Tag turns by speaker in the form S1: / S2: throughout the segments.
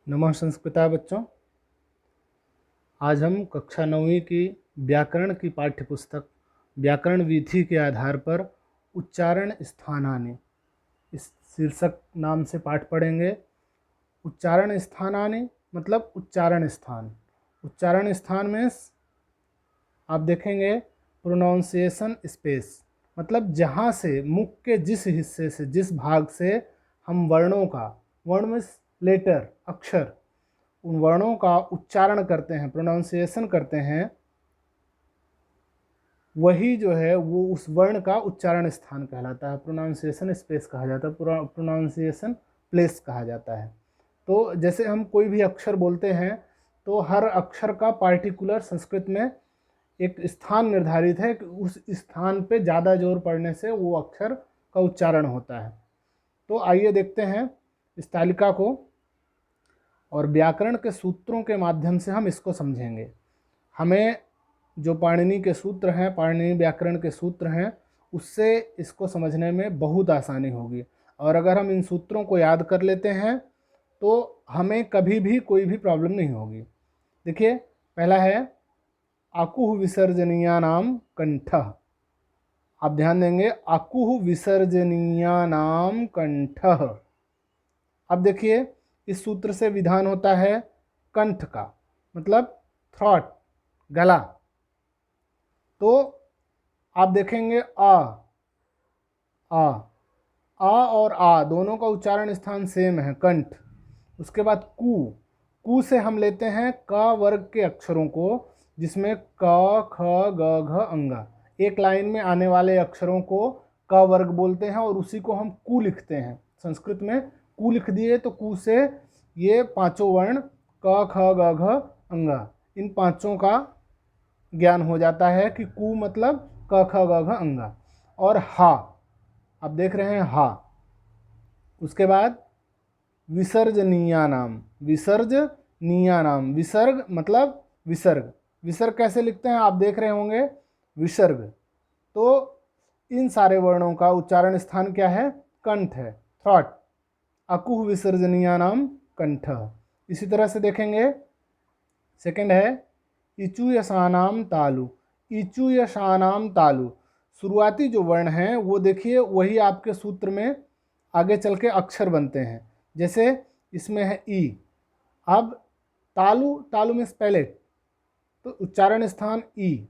S1: नमः संस्कृता बच्चों। आज हम कक्षा 9वीं की व्याकरण की पाठ्यपुस्तक व्याकरण विधि के आधार पर उच्चारण स्थानानि इस शीर्षक नाम से पाठ पढ़ेंगे। उच्चारण स्थानानि मतलब उच्चारण स्थान। उच्चारण स्थान में आप देखेंगे प्रोनाउंसिएशन स्पेस, मतलब जहाँ से मुख के जिस हिस्से से, जिस भाग से हम वर्णों का, वर्ण में लेटर, अक्षर, उन वर्णों का उच्चारण करते हैं, प्रोनाउंसिएशन करते हैं, वही जो है वो उस वर्ण का उच्चारण स्थान कहलाता है। प्रोनाउंसिएशन स्पेस कहा जाता है, प्रोनाउंसिएशन प्लेस कहा जाता है। तो जैसे हम कोई भी अक्षर बोलते हैं तो हर अक्षर का पार्टिकुलर संस्कृत में एक स्थान निर्धारित है कि उस स्थान पे ज़्यादा जोर पड़ने से वो अक्षर का उच्चारण होता है। तो आइए देखते हैं इस तालिका को और व्याकरण के सूत्रों के माध्यम से हम इसको समझेंगे। हमें जो पाणिनि के सूत्र हैं, पाणिनि व्याकरण के सूत्र हैं, उससे इसको समझने में बहुत आसानी होगी। और अगर हम इन सूत्रों को याद कर लेते हैं तो हमें कभी भी कोई भी प्रॉब्लम नहीं होगी। देखिए, पहला है आकुह विसर्जनीयानाम कंठः। आप ध्यान देंगे, आकुह विसर्जनीयानाम कंठः। अब देखिए, इस सूत्र से विधान होता है कंठ का, मतलब थ्रॉट, गला। तो आप देखेंगे आ और आ दोनों का उच्चारण स्थान सेम है, कंठ। उसके बाद कू से हम लेते हैं क वर्ग के अक्षरों को, जिसमें क ख ग घ अंगा, एक लाइन में आने वाले अक्षरों को क वर्ग बोलते हैं और उसी को हम कू लिखते हैं। संस्कृत में कू लिख दिए तो कू से ये पांचों वर्ण क ख ग घ अंगा, इन पांचों का ज्ञान हो जाता है कि कू मतलब क ख ग घ अंगा। और हा, आप देख रहे हैं हा। उसके बाद विसर्जनीयानाम, विसर्जनीयानाम, विसर्ग मतलब विसर्ग। विसर्ग कैसे लिखते हैं आप देख रहे होंगे, विसर्ग। तो इन सारे वर्णों का उच्चारण स्थान क्या है? कंठ है, थ्रॉट। अकुह विसर्जनीयानाम कंठ। इसी तरह से देखेंगे, सेकंड है इचुयशानाम तालु। इचुयशानाम तालु, शुरुआती जो वर्ण हैं वो देखिए वही आपके सूत्र में आगे चल के अक्षर बनते हैं। जैसे इसमें है ई। अब तालु, तालु में पैलेट, तो उच्चारण स्थान ई।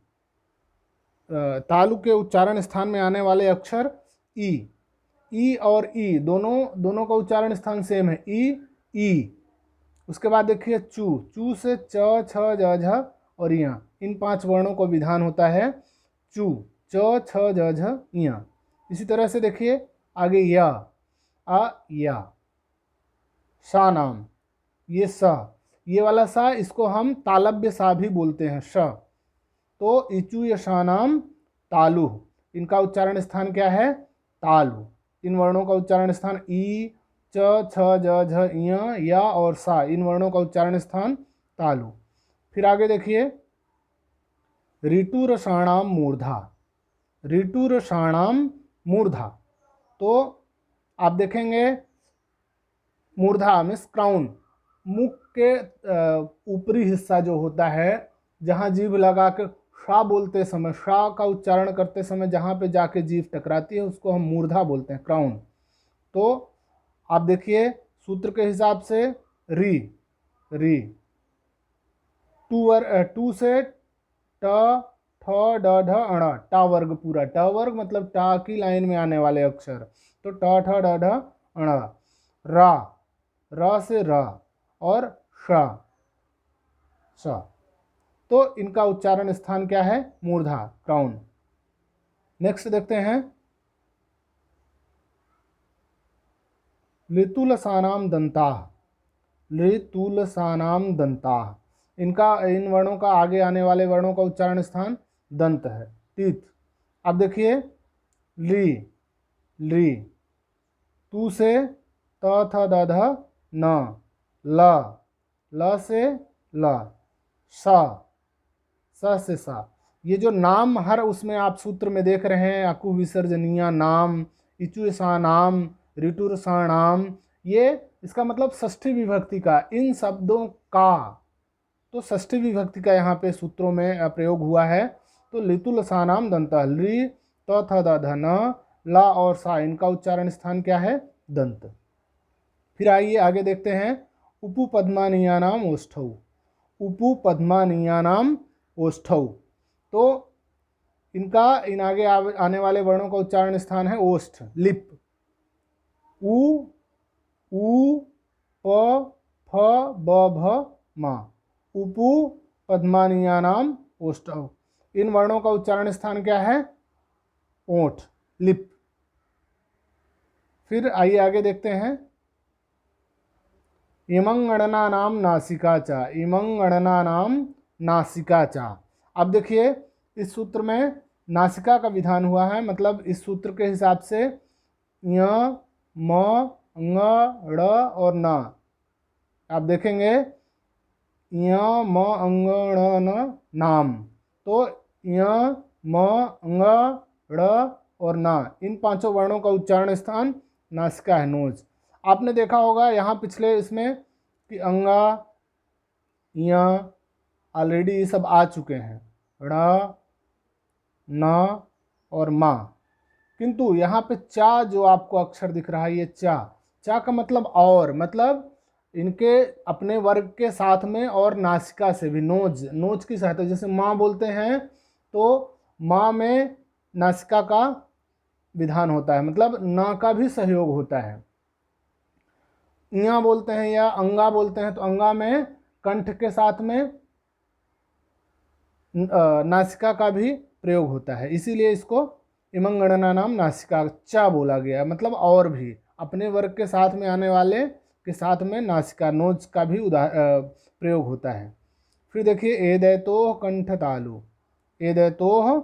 S1: तालु के उच्चारण स्थान में आने वाले अक्षर ई और ई दोनों का उच्चारण स्थान सेम है, ई। उसके बाद देखिए चू से च छ ज झ और यहाँ, इन पांच वर्णों को विधान होता है चू, च छ ज झ यहाँ। इसी तरह से देखिए आगे या सा नाम, ये सा, ये वाला सा, इसको हम तालव्य सा भी बोलते हैं, श। तो इचु यशा नाम तालु, इनका उच्चारण स्थान क्या है? तालु। इन वर्णों का उच्चारण स्थान ई, च छ ज झ या और सा, इन वर्णों का उच्चारण स्थान तालु। फिर आगे देखिए ऋटुरषाणाम मूर्धा। ऋटुरषाणाम मूर्धा, तो आप देखेंगे मूर्धा मीन्स क्राउन, मुख के ऊपरी हिस्सा जो होता है, जहाँ जीभ लगा के शा बोलते समय, शा का उच्चारण करते समय जहाँ पे जाके जीभ टकराती है उसको हम मूर्धा बोलते हैं, क्राउन। तो आप देखिए सूत्र के हिसाब से री टू से ट ठ ड ढ अण, टा वर्ग पूरा, ट वर्ग मतलब टा की लाइन में आने वाले अक्षर, तो ट ठ ड ढ अण। र से र और श, तो इनका उच्चारण स्थान क्या है? मूर्धा, क्राउन। नेक्स्ट देखते हैं लितुलसानाम दंताः। लितुलसानाम दंताः, इनका, इन वर्णों का आगे आने वाले वर्णों का उच्चारण स्थान दंत है, टीथ। अब देखिए ली, तू से त थ द ध न, ल से ल, स से सा। ये जो नाम हर उसमें आप सूत्र में देख रहे हैं, अकु विसर्जनीय नाम, इचुसा नाम, ऋटुरसा नाम, ये इसका मतलब षष्ठी विभक्ति का, इन शब्दों का, तो षष्ठी विभक्ति का यहाँ पे सूत्रों में प्रयोग हुआ है। तो लितुलसानाम दंतः, लि त थ द ध न, ला और सा, इनका उच्चारण स्थान क्या है? दंत। फिर आइए आगे देखते हैं, उपपद्मानीयानाम ओष्ठौ, उपपद्मानीयानाम ओष्ठौ, तो इनका इन आगे आने वाले वर्णों का उच्चारण स्थान है ओष्ठ, लिप। उ, उ, प, फ, ब, भ, म, उपु पद्मानीयानाम ओष्ठौ, इन वर्णों का उच्चारण स्थान क्या है? ओठ, लिप। फिर आइए आगे देखते हैं, इमंगणनानाम नासिका चा, इमंगणनानाम नासिका चा। अब देखिए इस सूत्र में नासिका का विधान हुआ है, मतलब इस सूत्र के हिसाब से य, म, ङ, ड़ और न, आप देखेंगे य, म, ङ, ण, न, नाम, तो य, म, ङ, ड़ और न, इन पांचों वर्णों का उच्चारण स्थान नासिका है, नोज। आपने देखा होगा यहाँ पिछले इसमें कि अंगा, य ऑलरेडी ये सब आ चुके हैं, ड़, न और मा, किंतु यहाँ पे चा जो आपको अक्षर दिख रहा है, ये चा, चा का मतलब और, मतलब इनके अपने वर्ग के साथ में और नासिका से भी, नोज, नोज की सहायता, जैसे माँ बोलते हैं तो माँ में नासिका का विधान होता है, मतलब ना का भी सहयोग होता है। इया बोलते हैं या अंगा बोलते हैं तो अंगा में कंठ के साथ में नासिका का भी प्रयोग होता है, इसीलिए इसको इमंगणना नाम नासिका चा बोला गया, मतलब और भी अपने वर्ग के साथ में आने वाले के साथ में नासिका, नोज का भी प्रयोग होता है। फिर देखिए एदैतोह कंठ तालु, एदैतोह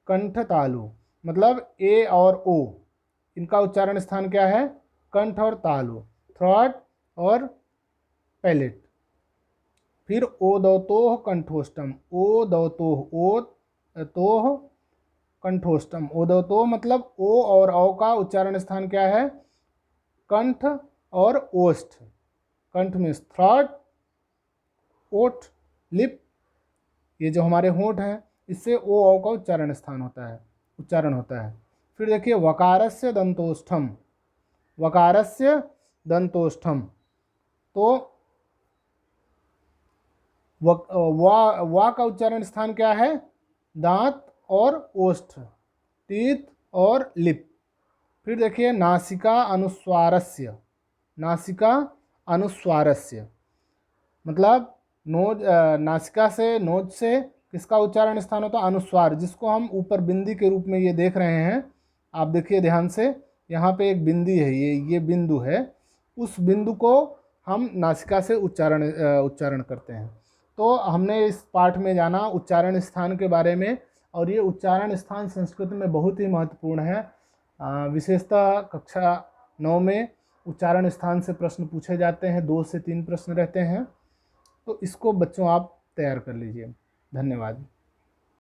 S1: कंठ तालु, मतलब ए और ओ, इनका उच्चारण स्थान क्या है? कंठ और तालु, थ्रोट और पैलेट। फिर ओदौतोह कंठोष्टम, ओदौतोह, ओ तोह कंठोष्टम, ओदौतोह मतलब ओ और औ का उच्चारण स्थान क्या है? कंठ और ओष्ठ, कंठ में थ्रोट, ओठ, लिप, ये जो हमारे होंठ हैं इससे ओ औ का उच्चारण स्थान होता है, उच्चारण होता है। फिर देखिए वकारस्य दंतोष्ठम, वकारस्य दंतोष्ठम, तो वा का उच्चारण स्थान क्या है? दांत और ओष्ठ, टीथ और लिप। फिर देखिए नासिका अनुस्वारस्य, नासिका अनुस्वारस्य, मतलब नोज, नासिका से, नोज से किसका उच्चारण स्थान होता है? अनुस्वार, जिसको हम ऊपर बिंदी के रूप में ये देख रहे हैं, आप देखिए ध्यान से, यहाँ पे एक बिंदी है, ये बिंदु है, उस बिंदु को हम नासिका से उच्चारण करते हैं। तो हमने इस पाठ में जाना उच्चारण स्थान के बारे में, और ये उच्चारण स्थान संस्कृत में बहुत ही महत्वपूर्ण है। विशेषतः कक्षा 9 में उच्चारण स्थान से प्रश्न पूछे जाते हैं, 2 से 3 प्रश्न रहते हैं, तो इसको बच्चों आप तैयार कर लीजिए। धन्यवाद।